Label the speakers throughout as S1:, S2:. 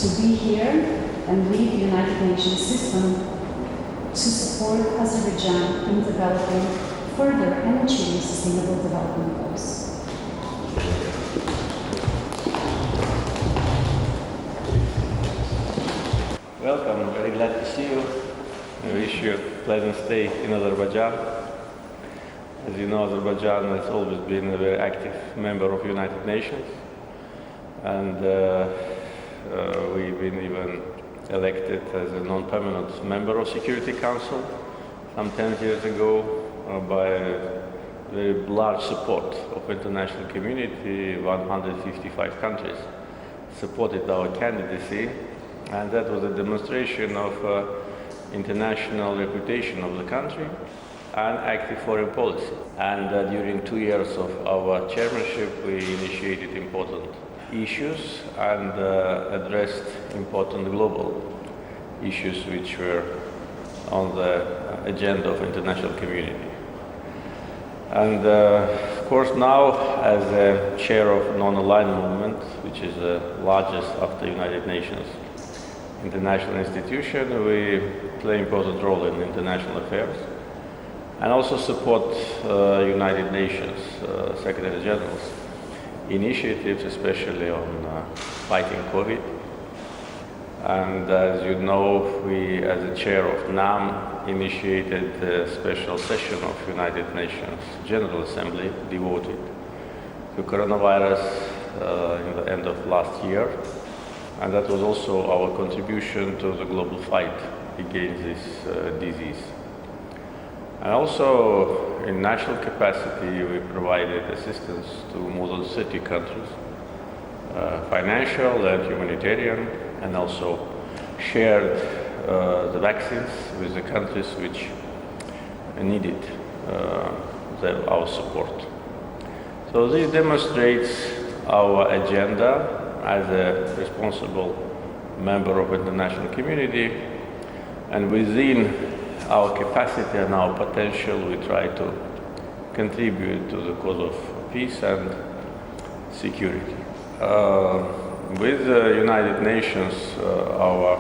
S1: to be here and lead the United Nations system to support Azerbaijan in developing further and achieving sustainable development goals.
S2: Welcome, I'm very glad to see you. I wish you a pleasant stay in Azerbaijan. As you know, Azerbaijan has always been a very active member of United Nations, and we've been even elected as a non-permanent member of Security Council some 10 years ago by a very large support of international community. 155 countries supported our candidacy, and that was a demonstration of international reputation of the country and active foreign policy. And during 2 years of our chairmanship, we initiated important issues and addressed important global issues which were on the agenda of international community. And of course now, as a chair of non-aligned movement, which is the largest after United Nations international institution, we play an important role in international affairs and also support United Nations Secretary General's initiatives, especially on fighting COVID. And as you know, we, as a chair of NAM, initiated a special session of United Nations General Assembly devoted to coronavirus in the end of last year. And that was also our contribution to the global fight against this disease. And also, in national capacity, we provided assistance to more than 30 countries, financial and humanitarian, and also shared the vaccines with the countries which needed our support. So this demonstrates our agenda as a responsible member of the international community, and within our capacity and our potential, we try to contribute to the cause of peace and security. With the United Nations, our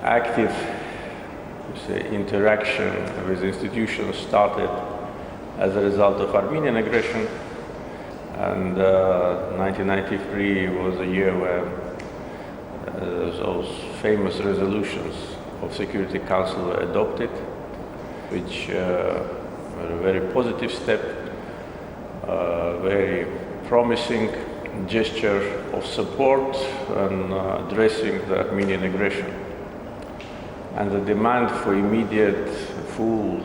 S2: active interaction with institutions started as a result of Armenian aggression. And 1993 was a year where those famous resolutions of Security Council were adopted, which were a very positive step, very promising gesture of support and addressing the Armenian aggression. And the demand for immediate, full,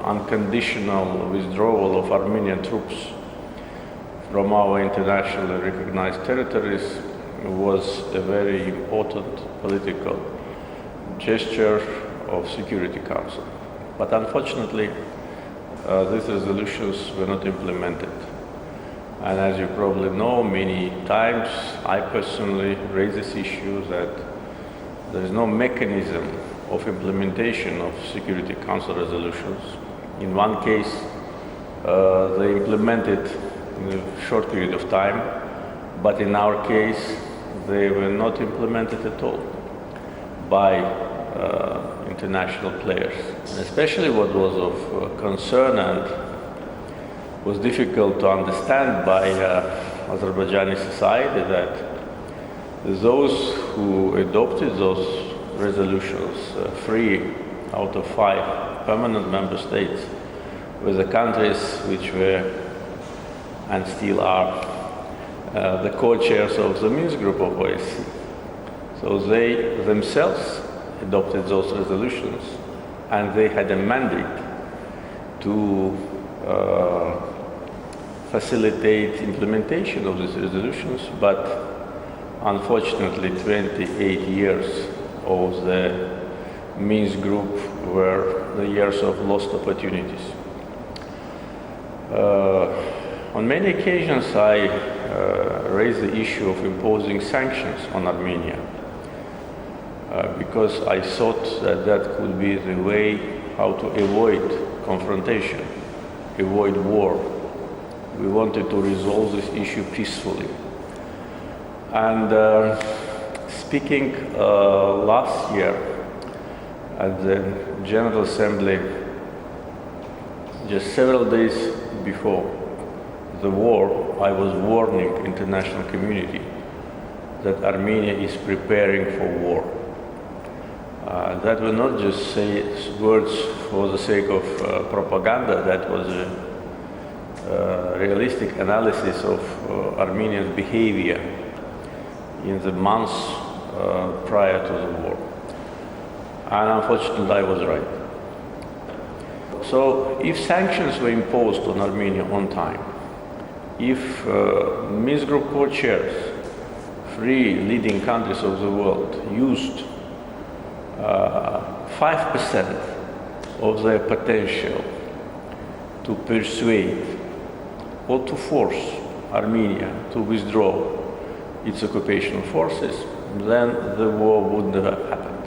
S2: unconditional withdrawal of Armenian troops from our internationally recognized territories was a very important political gesture of Security Council. But unfortunately, these resolutions were not implemented. And as you probably know, many times I personally raise this issue that there is no mechanism of implementation of Security Council resolutions. In one case, they implemented in a short period of time, but in our case, they were not implemented at all by international players. And especially what was of concern and was difficult to understand by Azerbaijani society, that those who adopted those resolutions, 3 out of 5 permanent member states, were the countries which were and still are the co-chairs of the Minsk group of OSCE. So they themselves adopted those resolutions, and they had a mandate to facilitate implementation of these resolutions, but unfortunately 28 years of the Minsk group were the years of lost opportunities. On many occasions I raised the issue of imposing sanctions on Armenia because I thought that that could be the way how to avoid confrontation, avoid war. We wanted to resolve this issue peacefully. And speaking last year at the General Assembly, just several days before the war, I was warning international community that Armenia is preparing for war. That will not just say words for the sake of propaganda. That was a realistic analysis of Armenian behavior in the months prior to the war. And unfortunately, I was right. So if sanctions were imposed on Armenia on time, if Minsk Group co-chairs, three leading countries of the world, used 5% of their potential to persuade or to force Armenia to withdraw its occupational forces, then the war wouldn't have happened.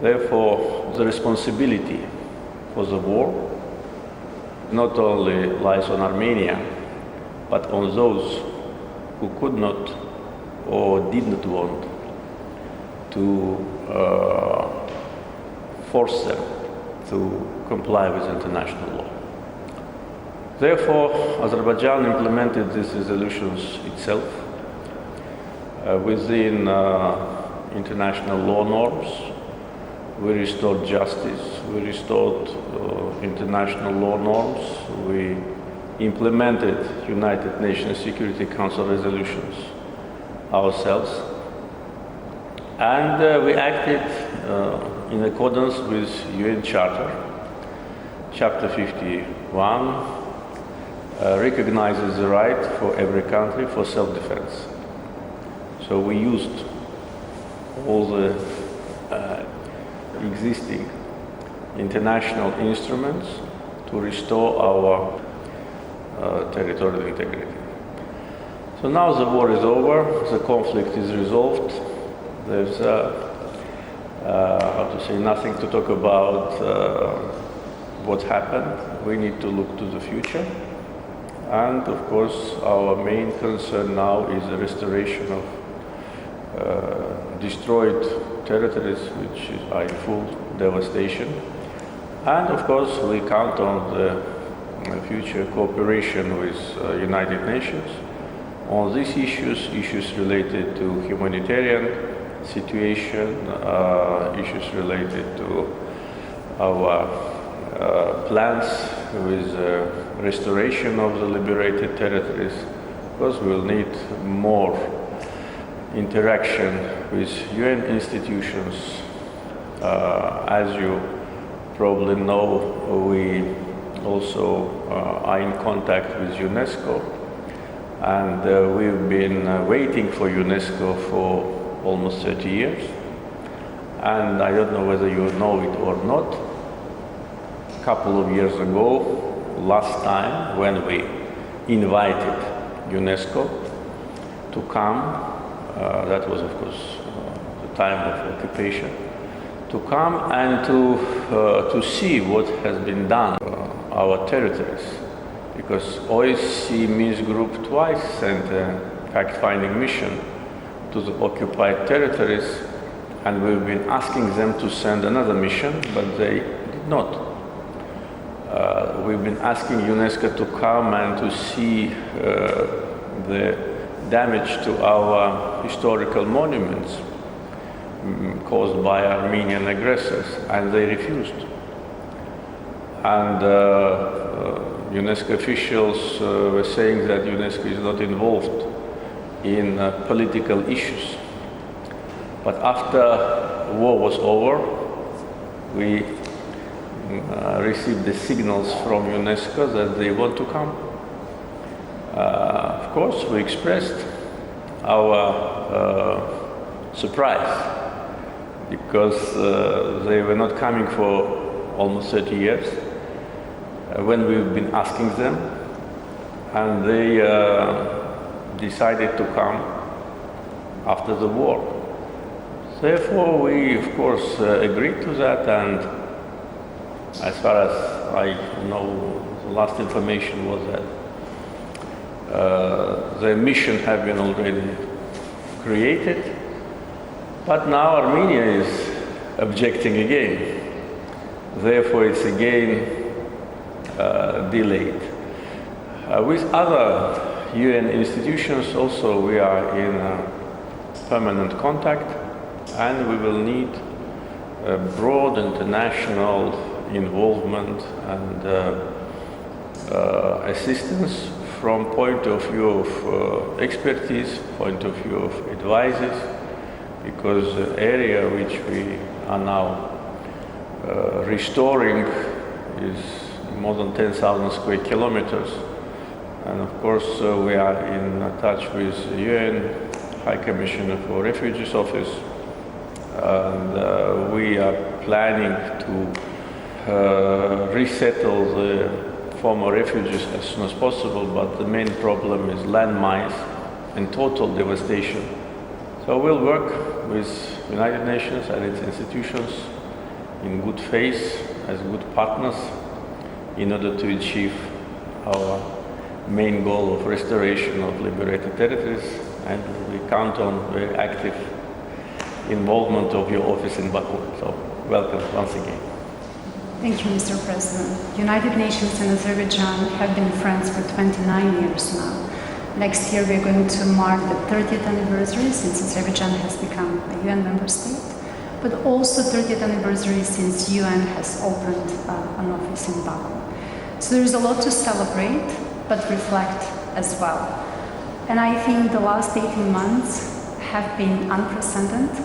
S2: Therefore, the responsibility for the war not only lies on Armenia, but on those who could not or did not want to force them to comply with international law. Therefore, Azerbaijan implemented these resolutions itself within international law norms. We restored justice, we restored international law norms, we implemented United Nations Security Council resolutions ourselves, and we acted in accordance with UN Charter. Chapter 51 recognizes the right for every country for self-defense. So we used all the existing international instruments to restore our territorial integrity. So now the war is over, the conflict is resolved. There's nothing to talk about what happened. We need to look to the future. And of course, our main concern now is the restoration of destroyed territories which are in full devastation. And of course, we count on the future cooperation with United Nations on these issues related to humanitarian situation, issues related to our plans with restoration of the liberated territories, because we will need more interaction with UN institutions. As you probably know, we also are in contact with UNESCO, and we've been waiting for UNESCO for almost 30 years. And I don't know whether you know it or not. A couple of years ago, last time when we invited UNESCO to come, that was of course the time of occupation, to come and to see what has been done our territories, because OSCE Minsk Group twice sent a fact-finding mission to the occupied territories, and we've been asking them to send another mission, but they did not. We've been asking UNESCO to come and to see the damage to our historical monuments caused by Armenian aggressors, and they refused. And UNESCO officials were saying that UNESCO is not involved in political issues. But after war was over, we received the signals from UNESCO that they want to come. Of course, we expressed our surprise, because they were not coming for almost 30 years when we've been asking them, and they decided to come after the war. Therefore, we of course agreed to that, and as far as I know, the last information was that the mission had been already created, But now Armenia is objecting again. Therefore, it's again delayed. With other UN institutions also we are in permanent contact, and we will need broad international involvement and assistance from point of view of expertise, point of view of advices, because the area which we are now restoring is more than 10,000 square kilometers. And of course, we are in touch with the UN High Commissioner for Refugees Office, and we are planning to resettle the former refugees as soon as possible, but the main problem is landmines and total devastation. So we'll work with United Nations and its institutions in good faith, as good partners, in order to achieve our main goal of restoration of liberated territories, and we count on very active involvement of your office in Baku. So welcome once again.
S1: Thank you, Mr. President. United Nations and Azerbaijan have been friends for 29 years now. Next year we're going to mark the 30th anniversary since Azerbaijan has become a UN member state, but also 30th anniversary since UN has opened an office in Baku. So there's a lot to celebrate, but reflect as well. And I think the last 18 months have been unprecedented.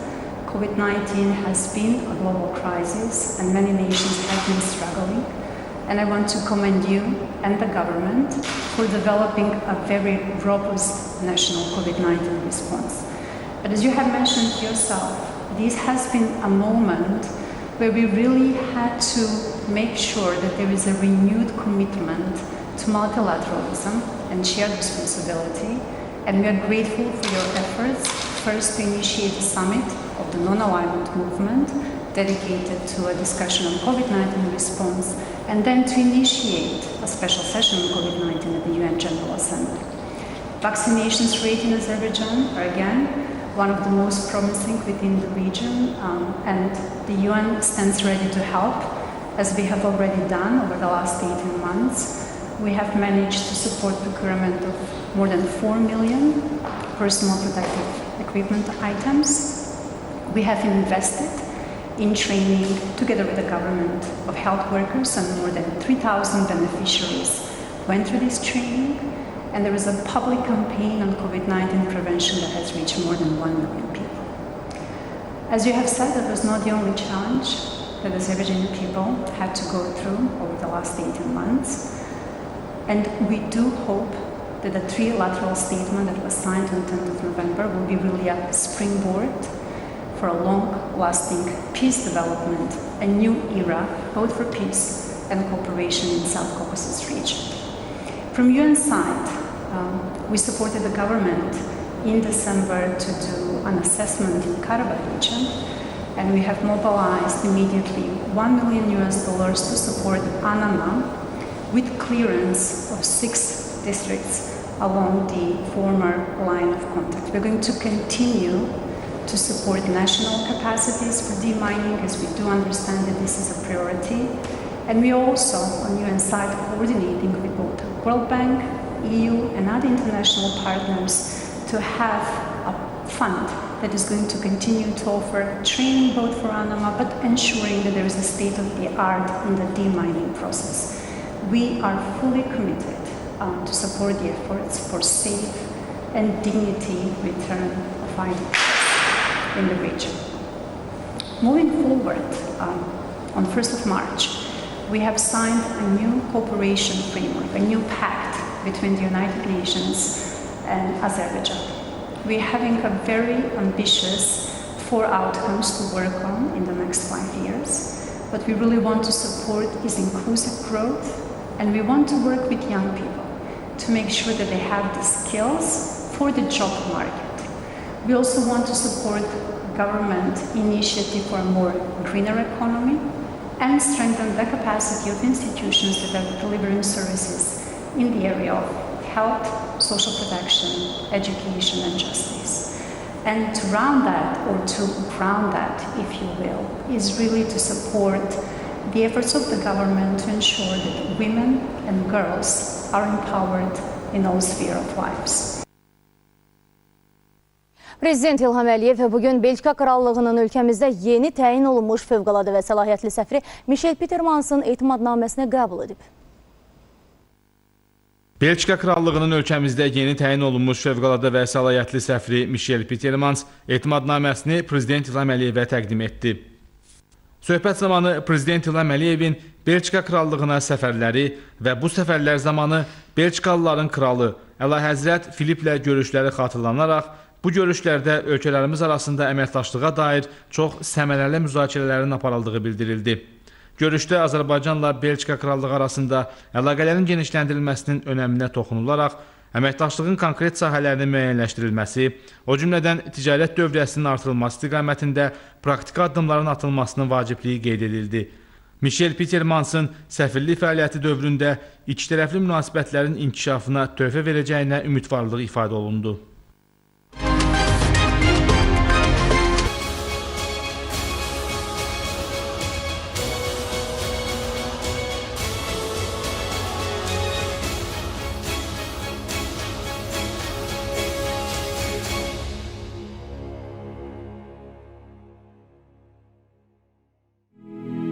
S1: COVID-19 has been a global crisis and many nations have been struggling. And I want to commend you and the government for developing a very robust national COVID-19 response. But as you have mentioned yourself, this has been a moment where we really had to make sure that there is a renewed commitment to multilateralism and shared responsibility, and we are grateful for your efforts, first to initiate a summit of the non-alignment movement dedicated to a discussion on COVID-19 response, and then to initiate a special session on COVID-19 at the UN General Assembly. Vaccinations rate in Azerbaijan are again one of the most promising within the region, and the UN stands ready to help, as we have already done over the last 18 months. We have managed to support procurement of more than 4 million personal protective equipment items. We have invested in training, together with the government, of health workers, and more than 3,000 beneficiaries went through this training. And there is a public campaign on COVID-19 prevention that has reached more than 1 million people. As you have said, that was not the only challenge that Azerbaijani people had to go through over the last 18 months. And we do hope that the trilateral statement that was signed on the 10th of November will be really a springboard for a long-lasting peace development, a new era, both for peace and cooperation in South Caucasus region. From UN side, we supported the government in December to do an assessment in Karabakh region, and we have mobilized immediately $1 million to support Anama with clearance of 6 districts along the former line of contact. We're going to continue to support national capacities for demining, as we do understand that this is a priority. And we also, on UN side, coordinating with both World Bank, EU, and other international partners to have a fund that is going to continue to offer training both for Anama, but ensuring that there is a state-of-the-art in the demining process. We are fully committed to support the efforts for safe and dignity return of IDPs in the region. Moving forward, on 1st of March, we have signed a new cooperation framework, a new pact between the United Nations and Azerbaijan. We're having a very ambitious 4 outcomes to work on in the next 5 years. What we really want to support is inclusive growth, and we want to work with young people to make sure that they have the skills for the job market. We also want to support government initiative for a more greener economy and strengthen the capacity of institutions that are delivering services in the area of health, social protection, education, and justice. And to round that, or to crown that, if you will, is really to support the efforts of the government to ensure that women and girls are empowered in all spheres of lives.
S3: Prezident İlham Əliyev bugün Belçika Krallığının ölkəmizdə yeni təyin olunmuş fövqəladə və səlahiyyətli səfiri Michel Petermansın etimadnaməsini qəbul edib.
S4: Belçika Krallığının ölkəmizdə yeni təyin olunmuş fövqəladə və səlahiyyətli səfiri Michel Petermans etimadnaməsini Prezident İlham Əliyevə təqdim etdi. Söhbət zamanı Prezident İlham Əliyevin Belçika Krallığına səfərləri və bu səfərlər zamanı Belçikalıların kralı Əlahəzrət Filiplə görüşləri xatırlanaraq, bu görüşlərdə ölkələrimiz arasında əməkdaşlığa dair çox səmərəli müzakirələrin aparıldığı bildirildi. Görüşdə Azərbaycanla Belçika Krallığı arasında əlaqələrin genişləndirilməsinin önəminə toxunularaq, əməkdaşlığın konkret sahələrinin müəyyənləşdirilməsi, o cümlədən ticarət dövriyyəsinin artırılması istiqamətində praktiki addımların atılmasının vacibliyi qeyd edildi. Michel Petermansın səfirlik fəaliyyəti dövründə ikitərəfli münasibətlərin inkişafına töhfə verəcəyinə ümidvarlıq ifadə olundu.